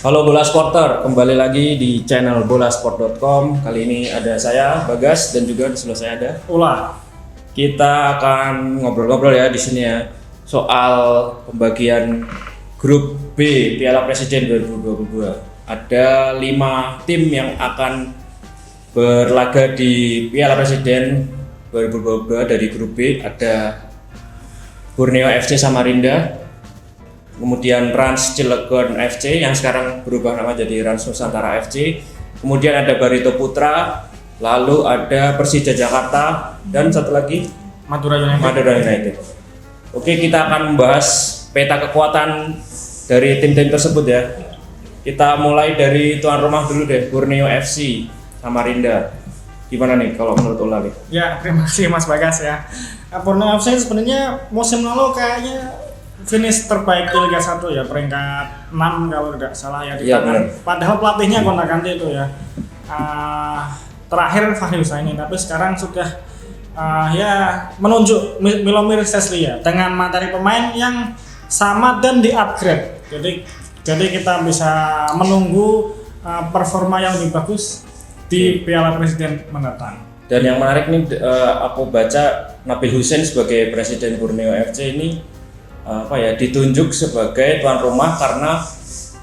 Halo Bola Sporter, kembali lagi di channel bolasport.com. Kali ini ada saya Bagas dan juga di sebelah saya ada Ula. Kita akan ngobrol-ngobrol ya di sini ya soal pembagian grup B Piala Presiden 2022. Ada 5 tim yang akan berlaga di Piala Presiden 2022 dari grup B. Ada Borneo FC Samarinda, kemudian Rans Cilegon FC yang sekarang berubah nama jadi Rans Nusantara FC, kemudian ada Barito Putra, lalu ada Persija Jakarta, dan satu lagi Madura United. Madura United. Oke, kita akan membahas peta kekuatan dari tim-tim tersebut ya. Kita mulai dari tuan rumah dulu deh, Borneo FC Samarinda. Gimana nih kalau menurut Ulali? Ya, terima kasih Mas Bagas ya. Borneo FC sebenarnya musim lalu kayaknya finish terbaik di Liga 1 ya, peringkat 6 kalau tidak salah ya di tangan. Padahal pelatihnya gonta-ganti itu ya. Terakhir Fahri Husaini, tapi sekarang sudah ya menunjuk Milomir Seslia dengan materi pemain yang sama dan di-upgrade. Jadi kita bisa menunggu performa yang lebih bagus di Piala Presiden mendatang. Dan yang menarik nih, aku baca Nabil Hussein sebagai presiden Borneo FC ini ditunjuk sebagai tuan rumah karena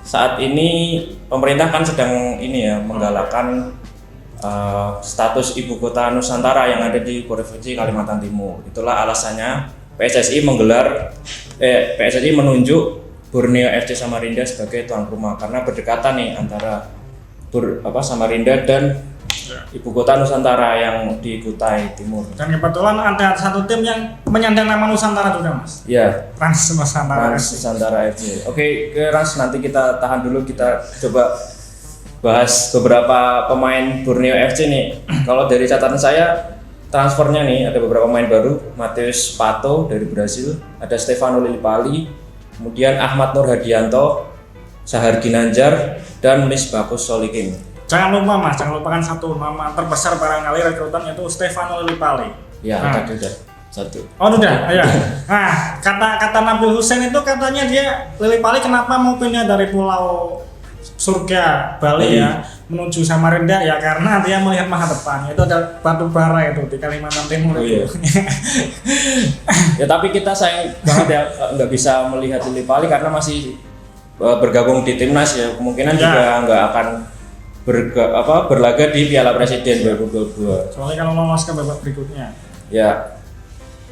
saat ini pemerintah kan sedang menggalakkan status ibu kota Nusantara yang ada di Provinsi Kalimantan Timur. Itulah alasannya PSSI menunjuk Borneo FC Samarinda sebagai tuan rumah karena berdekatan nih antara Samarinda dan ibu kota Nusantara yang di Kutai Timur. Dan kebetulan ada satu tim yang menyandang nama Nusantara juga, Mas. Iya. Rans Nusantara FC. Oke, ke Rans nanti kita tahan dulu, kita coba bahas beberapa pemain Borneo FC nih. Kalau dari catatan saya, transfernya nih ada beberapa pemain baru. Mateus Pato dari Brasil, ada Stefano Lillipali, kemudian Ahmad Nur Hadianto, Sahar Ginanjar, dan Misbahus Solikin. Jangan lupa Mas, jangan lupakan satu nama terbesar barangkali rekrutan yaitu Stefano Lillipali. Ya, tadi udah satu. Oh udah, ya. Nah, kata Nabil Hussein itu katanya dia Lillipali kenapa mau pindah dari Pulau Surga Bali ya menuju Samarinda ya karena dia melihat masa depan. Itu ada batu bara itu di Kalimantan Timur. Oh, iya. Ya tapi kita sayang banget ya nggak bisa melihat Lillipali karena masih bergabung di timnas ya, kemungkinan juga nggak akan berlaga di Piala Presiden 2022. Soalnya kalau lolos ke babak berikutnya. Ya.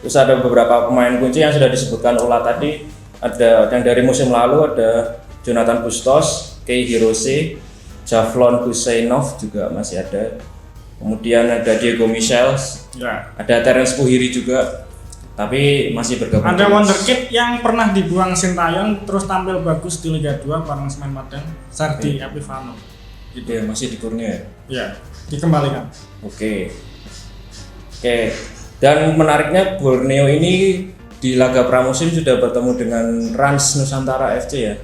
Terus ada beberapa pemain kunci yang sudah disebutkan Ula tadi. Ada yang dari musim lalu ada Jonathan Bustos, Kei Hirose, Javlon Husseinov juga masih ada. Kemudian ada Diego Michel, ada Terence Puhiri juga, tapi masih bergabung. Ada wonderkid yang pernah dibuang Sintayong terus tampil bagus di Liga 2 bareng Semen Padang, Sardi Epifano. Dia masih di Borneo ya? Ya, dikembalikan. Oke. Dan menariknya Borneo ini di laga pramusim sudah bertemu dengan Rans Nusantara FC ya.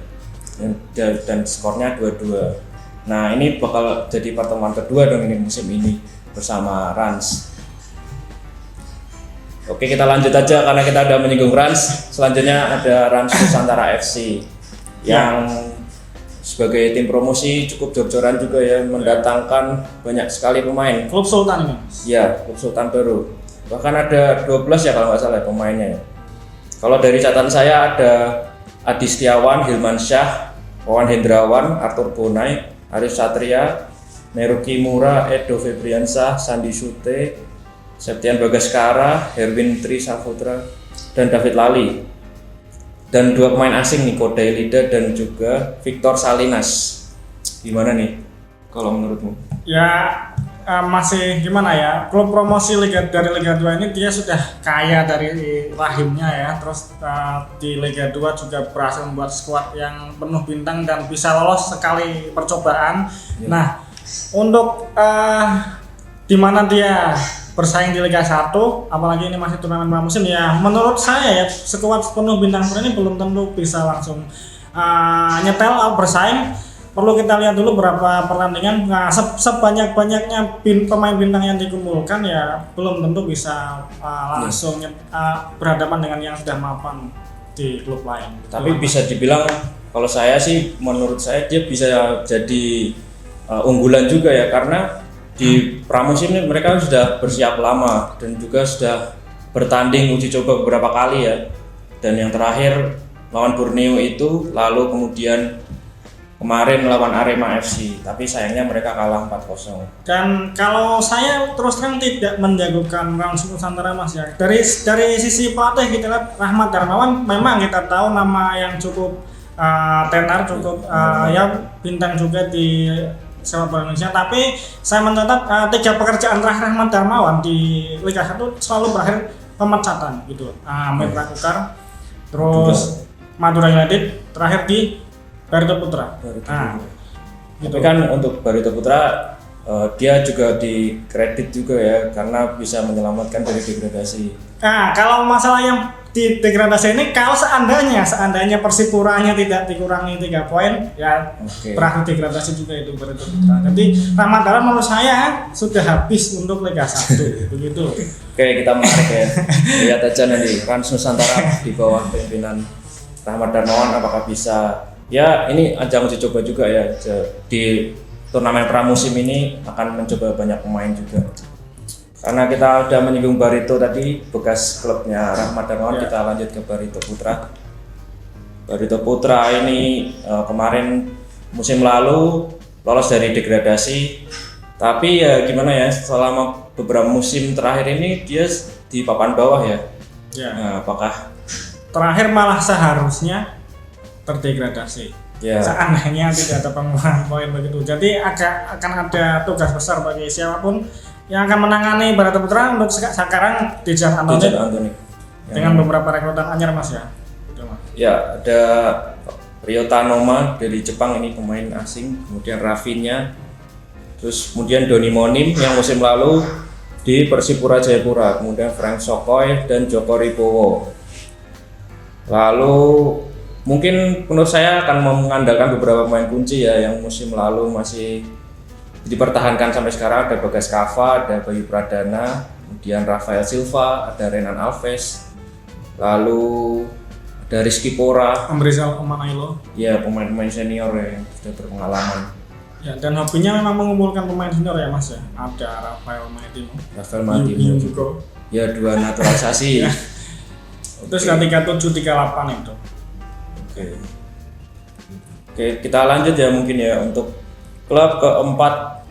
Dan skornya 2-2. Nah, ini bakal jadi pertemuan kedua dong ini musim ini bersama Rans. Oke, kita lanjut aja karena kita udah menyinggung Rans. Selanjutnya ada Rans Nusantara FC yang sebagai tim promosi cukup jor-joran juga ya, mendatangkan banyak sekali pemain. Klub Sultan ini. Ya, klub Sultan baru. Bahkan ada 12 ya kalau nggak salah pemainnya. Kalau dari catatan saya ada Adi Setiawan, Hilman Syah, Wawan Hendrawan, Arthur Bonai, Arif Satria, Neruki Mura, Edo Febriansah, Sandi Sute, Septian Bagaskara, Herwin Tri Saputra, dan David Lali. Dan 2 pemain asing nih, Kodai Lida dan juga Victor Salinas. Gimana nih kalau menurutmu? Ya masih gimana ya, klub promosi dari Liga 2 ini dia sudah kaya dari rahimnya ya. Terus di Liga 2 juga berhasil membuat skuad yang penuh bintang dan bisa lolos sekali percobaan. Nah, untuk di mana dia bersaing di Liga 1, apalagi ini masih turnamen pramusim ya, menurut saya ya skuad penuh bintang ini belum tentu bisa langsung nyetel bersaing. Perlu kita lihat dulu berapa pertandingan. Nah, sebanyak-banyaknya pemain bintang yang dikumpulkan ya belum tentu bisa langsung berhadapan dengan yang sudah mapan di klub lain. Tapi bisa dibilang kalau saya sih, menurut saya dia bisa jadi unggulan juga ya, karena di pramusim ini mereka sudah bersiap lama dan juga sudah bertanding uji coba beberapa kali ya. Dan yang terakhir lawan Borneo itu, lalu kemudian kemarin melawan Arema FC, tapi sayangnya mereka kalah 4-0. Dan kalau saya terus terang tidak menjagokan Rans Nusantara Mas ya. Dari sisi pelatih kita lihat Rahmat Darmawan memang kita tahu nama yang cukup tenar, cukup ya bintang juga di sepak bola Indonesia. Tapi saya mencatat 3 pekerjaan terakhir Rahmat Darmawan di Liga 1 selalu berakhir pemecatan gitu. Ahmed Rakukar, terus Madura United, terakhir di Barito Putra. Gitu. Tapi kan untuk Barito Putra dia juga dikredit juga ya, karena bisa menyelamatkan dari degradasi. Nah, kalau masalah yang di degradasi ini, kalau seandainya Persipuranya tidak dikurangi 3 poin, ya berakhir degradasi juga itu Barito Putra. Jadi Rahmat Darmawan menurut saya sudah habis untuk Liga 1 begitu. Oke, kita menarik ya. Lihat aja nanti Rans Nusantara di bawah pimpinan Rahmat Darmawan apakah bisa. Ya, ini ajang uji coba juga ya. Di turnamen pramusim ini akan mencoba banyak pemain juga. Karena kita udah menyinggung Barito tadi, bekas klubnya Rahmat Darmawan, kita lanjut ke Barito Putra. Barito Putra ini kemarin musim lalu lolos dari degradasi. Tapi ya gimana ya, selama beberapa musim terakhir ini dia di papan bawah ya. Nah, apakah terakhir malah seharusnya terdegradasi. Seandainya tidak ada pengurangan poin begitu. Jadi akan ada tugas besar bagi siapapun yang akan menangani Barito Putra untuk sekarang Dejan Antoni dengan beberapa rekrutan anyar Mas ya. Ya, ada Ryota Noma dari Jepang, ini pemain asing, kemudian Rafinha, terus kemudian Doni Monim yang musim lalu di Persipura Jayapura, kemudian Frank Sokoy dan Joko Ribowo. Lalu mungkin menurut saya akan mengandalkan beberapa pemain kunci ya yang musim lalu masih dipertahankan sampai sekarang. Ada Bagas Kava, ada Bayu Pradana, kemudian Rafael Silva, ada Renan Alves, lalu ada Rizky Pora, Amrizal Omanailo. Ya, pemain-pemain senior ya yang sudah berpengalaman. Ya, dan hobinya memang mengumpulkan pemain senior ya Mas ya. Ada Rafael Matimo juga. Ya, 2 naturalisasi. Terus 3738 itu. Oke, kita lanjut ya mungkin ya untuk klub keempat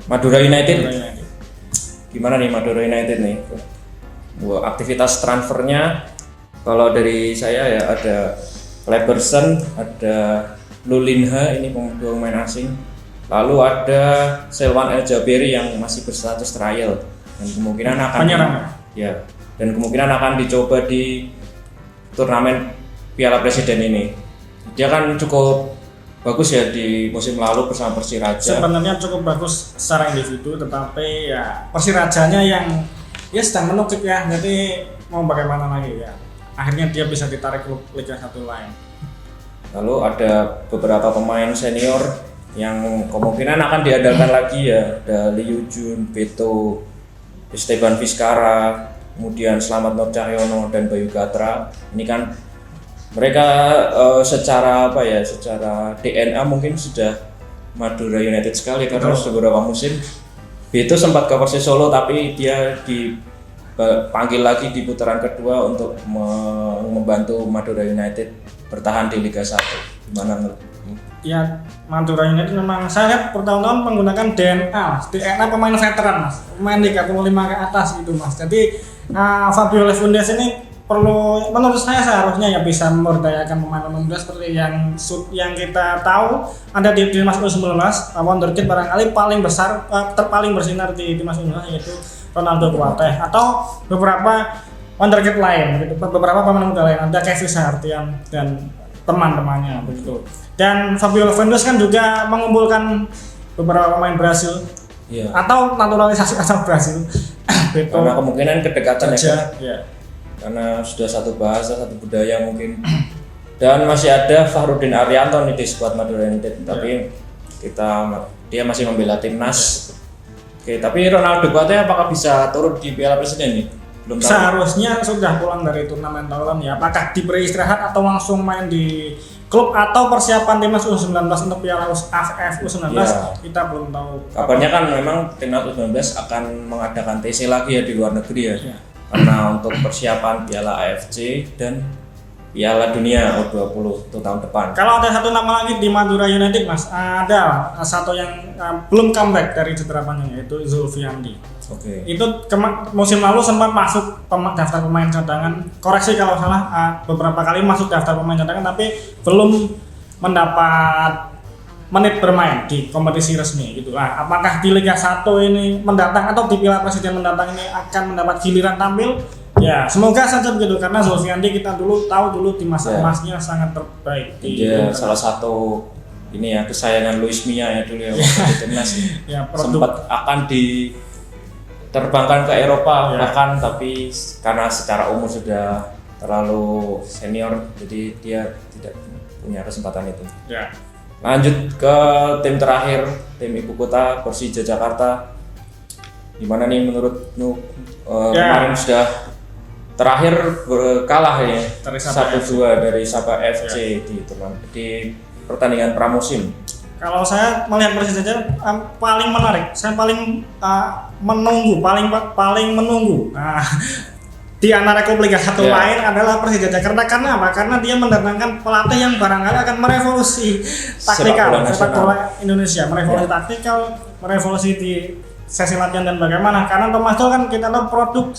Madura United. Gimana nih Madura United nih? Aktivitas transfernya kalau dari saya ya ada Leberson, ada Lulinha, ini pemain asing. Lalu ada Selwan El Jaberi yang masih berstatus trial dan kemungkinan akan dan kemungkinan akan dicoba di turnamen Piala Presiden ini. Dia kan cukup bagus ya di musim lalu bersama Persiraja. Sebenarnya cukup bagus secara individu, tetapi ya Persirajanya yang ya sedang menukik ya. Jadi mau bagaimana lagi ya. Akhirnya dia bisa ditarik ke Liga 1 lain. Lalu ada beberapa pemain senior yang kemungkinan akan diandalkan lagi ya. Ada Liu Jun, Beto, Esteban Vizcara, kemudian Slamet Nur Cahyono dan Bayu Gatra. Ini kan mereka secara DNA mungkin sudah Madura United sekali karena beberapa musim Beto sempat ke Persis Solo, tapi dia dipanggil lagi di putaran kedua untuk membantu Madura United bertahan di Liga 1. Gimana menurutmu? Ya, Madura United memang saya lihat bertahun-tahun menggunakan DNA pemain veteran Mas, pemain 35 ke atas gitu Mas. Jadi Fabio Lefundes ini perlu, menurut saya seharusnya ya bisa memberdayakan pemain-pemain muda seperti yang kita tahu ada di Timnas U19. Wonderkid barangkali paling besar, paling bersinar di Timnas U19 yaitu Ronaldo Kuateh atau beberapa wonderkid lain, beberapa pemain muda lain, ada Kevin Sahartian dan teman-temannya begitu. Dan Fabio Lefundes kan juga mengumpulkan beberapa pemain Brasil atau naturalisasi asal Brasil. Karena kemungkinan kedekatan ya. Karena sudah satu bahasa, satu budaya mungkin. Dan masih ada Fahrudin Arianto nih di skuad Madura United, tapi dia masih membela timnas. Oke, tapi Ronaldo Kuateh apakah bisa turun di Piala Presiden nih? Belum tahu. seharusnya sudah pulang dari turnamen Thailand ya. Apakah diberi istirahat atau langsung main di klub atau persiapan timnas U19 untuk Piala AFF U19 Ya. kita belum tahu. Kabarnya kan memang timnas U19 akan mengadakan TC lagi ya di luar negeri ya. Ya. Karena untuk persiapan Piala AFC dan Piala Dunia U20 untuk tahun depan. Kalau ada satu nama lagi di Madura United Mas, ada satu yang belum comeback dari cedera panjang yaitu Zulfiandi. Oke. Itu musim lalu sempat masuk daftar pemain cadangan. Koreksi kalau salah, beberapa kali masuk daftar pemain cadangan tapi belum mendapat menit bermain di kompetisi resmi gitu. Apakah di Liga 1 ini mendatang atau di Piala Presiden mendatang ini akan mendapat giliran tampil? Ya, semoga saja begitu karena Zulfiandi kita tahu dulu di masa emasnya sangat terbaik. Dia salah satu ini ya kesayangan Luis Milla ya dulu ya waktu di timnas. Ya, sempat akan diterbangkan ke Eropa bahkan, tapi karena secara umur sudah terlalu senior jadi dia tidak punya kesempatan itu. Ya. Lanjut ke tim terakhir, tim ibu kota Persija Jakarta. Gimana nih menurut kemarin sudah terakhir kalah ya Dari Sabah 1-2 dari Sabah FC di pertandingan pramusim. Kalau saya melihat Persija paling menarik, saya paling menunggu di antara klub Liga 1 lain adalah Persija Jakarta. Karena apa? Karena dia mendatangkan pelatih yang barangkali akan merevolusi taktikal sepak bola Indonesia, merevolusi taktikal, merevolusi di sesi latihan dan bagaimana. Karena Thomas Tuchel kan kita tahu produk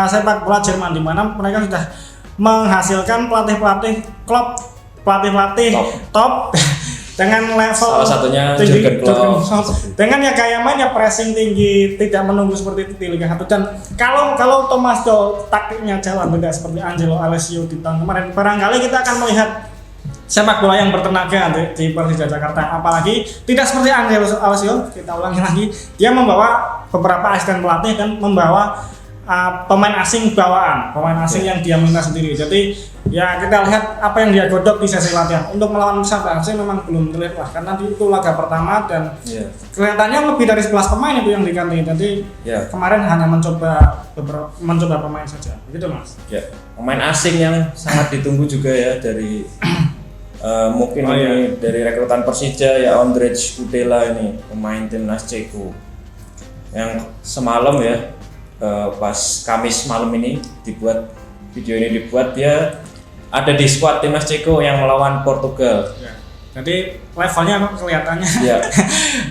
sepak bola Jerman di mana mereka sudah menghasilkan pelatih-pelatih klub, pelatih-pelatih top dengan level salah satunya tinggi, Jurgen Klopp dengan ya gaya main ya pressing tinggi, tidak menunggu seperti itu di Liga 1. Dan kalau Thomas Tuchel taktiknya jalan tidak seperti Angelo Alessio di tahun kemarin, barangkali kita akan melihat sepak bola yang bertenaga di Persija Jakarta. Apalagi tidak seperti Angelo Alessio, kita ulangi lagi, dia membawa beberapa asisten pelatih dan membawa pemain asing bawaan, pemain asing yang dia minta sendiri. Jadi ya kita lihat apa yang dia godok di sesi latihan. Untuk melawan Sabah FC memang belum terlihat lah karena itu laga pertama dan kelihatannya lebih dari 11 pemain itu yang diganti. Jadi kemarin hanya mencoba pemain saja. Begitu Mas. Ya. Pemain asing yang sangat ditunggu juga ya dari mungkin ini dari rekrutan Persija ya, Ondrej Kudela ini pemain timnas Ceko yang semalam ya pas Kamis malam ini video ini dibuat, dia ada di skuad timnas Ceko yang melawan Portugal. Ya. Jadi levelnya kelihatannya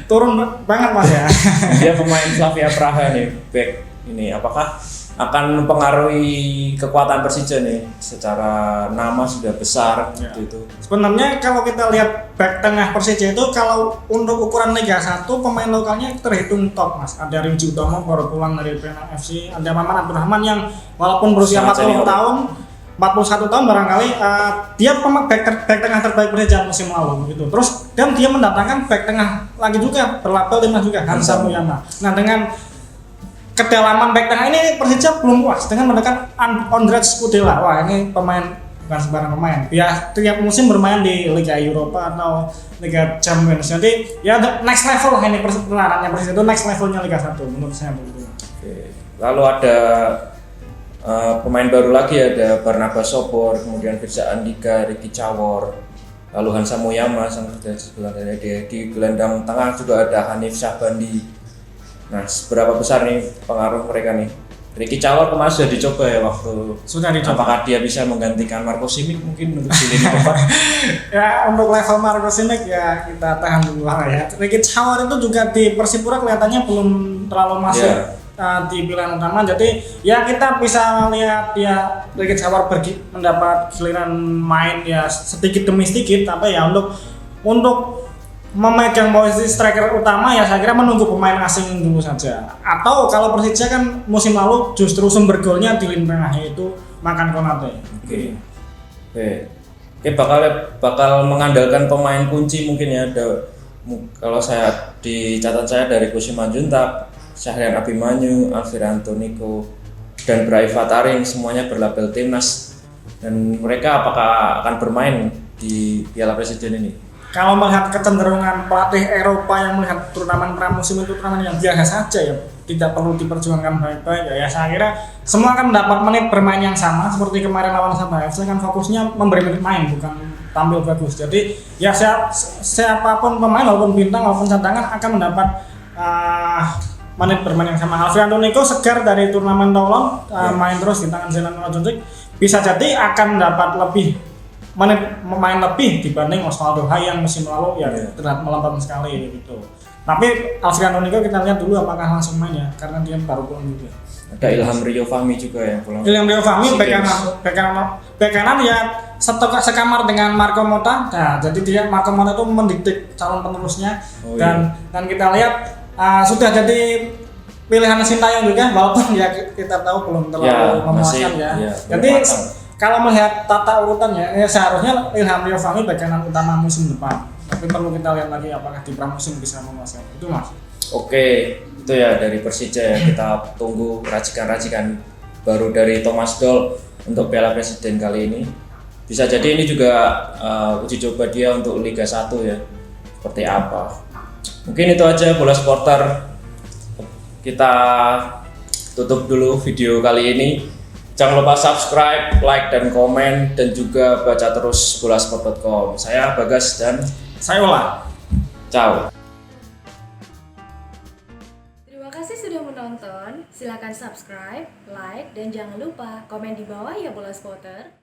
turun banget Mas ya. Dia pemain Slavia Praha nih, back ini. Apakah akan mempengaruhi kekuatan Persija nih? Secara nama sudah besar gitu. Sebenarnya kalau kita lihat back tengah Persija itu kalau untuk ukuran Liga 1 pemain lokalnya terhitung top Mas. Ada Ryuji Utomo baru pulang dari Penang FC, ada Maman Abdurrahman yang walaupun berusia 41 tahun barangkali dia back tengah terbaik Persija musim lalu gitu. Terus dan dia mendatangkan back tengah lagi juga berlabel timnas juga Hansa Muyama. Nah dengan kedalaman back tengah ini Persija belum puas dengan mendekat Ondrej Kudela. Wah ini pemain bukan sembarang pemain. Ya tiap musim bermain di Liga Eropa atau Liga Champions. Jadi ya next level lah ini penerapannya Persija itu next levelnya Liga 1 menurut saya begitu. Oke. Lalu ada pemain baru lagi, ada Barnabas Sobor, kemudian Firza Andika, Ricky Cawor, lalu Hansa Muyama sang sebelah di gelandang tengah juga ada Hanif Syahbandi. Nah, seberapa besar nih pengaruh mereka nih? Ricky Cawor kemarin sudah dicoba ya sudah dicoba. Apakah dia bisa menggantikan Marco Simic mungkin untuk di lini depan? Ya untuk level Marco Simic ya kita tahan dulu lah ya. Ricky Cawor itu juga di Persipura kelihatannya belum terlalu masuk di pilihan utama. Jadi ya kita bisa lihat ya Ricky Cawor mendapat giliran main ya sedikit demi sedikit, tapi ya untuk memegang posisi striker utama ya saya kira menunggu pemain asing dulu saja. Atau kalau Persija kan musim lalu justru sumber golnya di lini tengah yaitu Makan Konate. Oke, bakal mengandalkan pemain kunci mungkin ya. Kalau saya dicatat saya dari Kusim Manjuntak, Syahrian Abimanyu, Alfiranto Niko dan Brai Fataring semuanya berlabel timnas. Dan mereka apakah akan bermain di Piala Presiden ini? Kalau melihat kecenderungan pelatih Eropa yang melihat turnamen pramusim itu turnamen yang biasa saja ya, tidak perlu diperjuangkan baik-baik ya, saya kira semua akan mendapat menit bermain yang sama seperti kemarin lawan Sabah FC kan fokusnya memberi menit main bukan tampil bagus. Jadi ya siapapun pemain walaupun bintang walaupun cadangan akan mendapat menit bermain yang sama. Alfredo Nico segar dari turnamen Toulon main terus di tangan Zenan Majuntik bisa jadi akan mendapat lebih menit main lebih dibanding Osvaldo Hai yang musim lalu ya terlihat melempem sekali gitu. Tapi Alfredo Nico kita lihat dulu apakah langsung main ya karena dia baru pulang juga. Ada Ilham Rio Fahmi juga yang pulang. Ilham Rio Fahmi bek kanan ya sekamar dengan Marco Motta. Nah, jadi dia Marco Motta itu mendikte calon penerusnya dan kita lihat sudah jadi pilihan Sintayong juga walaupun ya kita tahu belum terlalu memuaskan ya. Jadi kalau melihat tata urutannya ya seharusnya Ilham Rio Fahmi bek kanan utama musim depan. Tapi perlu kita lihat lagi apakah di pramusim bisa memuaskan. Itu Mas. Oke, itu ya dari Persija ya. Kita tunggu racikan-racikan baru dari Thomas Doll untuk Piala Presiden kali ini. Bisa jadi ini juga uji coba dia untuk Liga 1 ya. Seperti apa. Mungkin itu aja Bola Supporter. Kita tutup dulu video kali ini. Jangan lupa subscribe, like, dan komen, dan juga baca terus bolasport.com. Saya Bagas dan saya Ola. Ciao. Terima kasih sudah menonton. Silakan subscribe, like, dan jangan lupa komen di bawah ya Bola Supporter.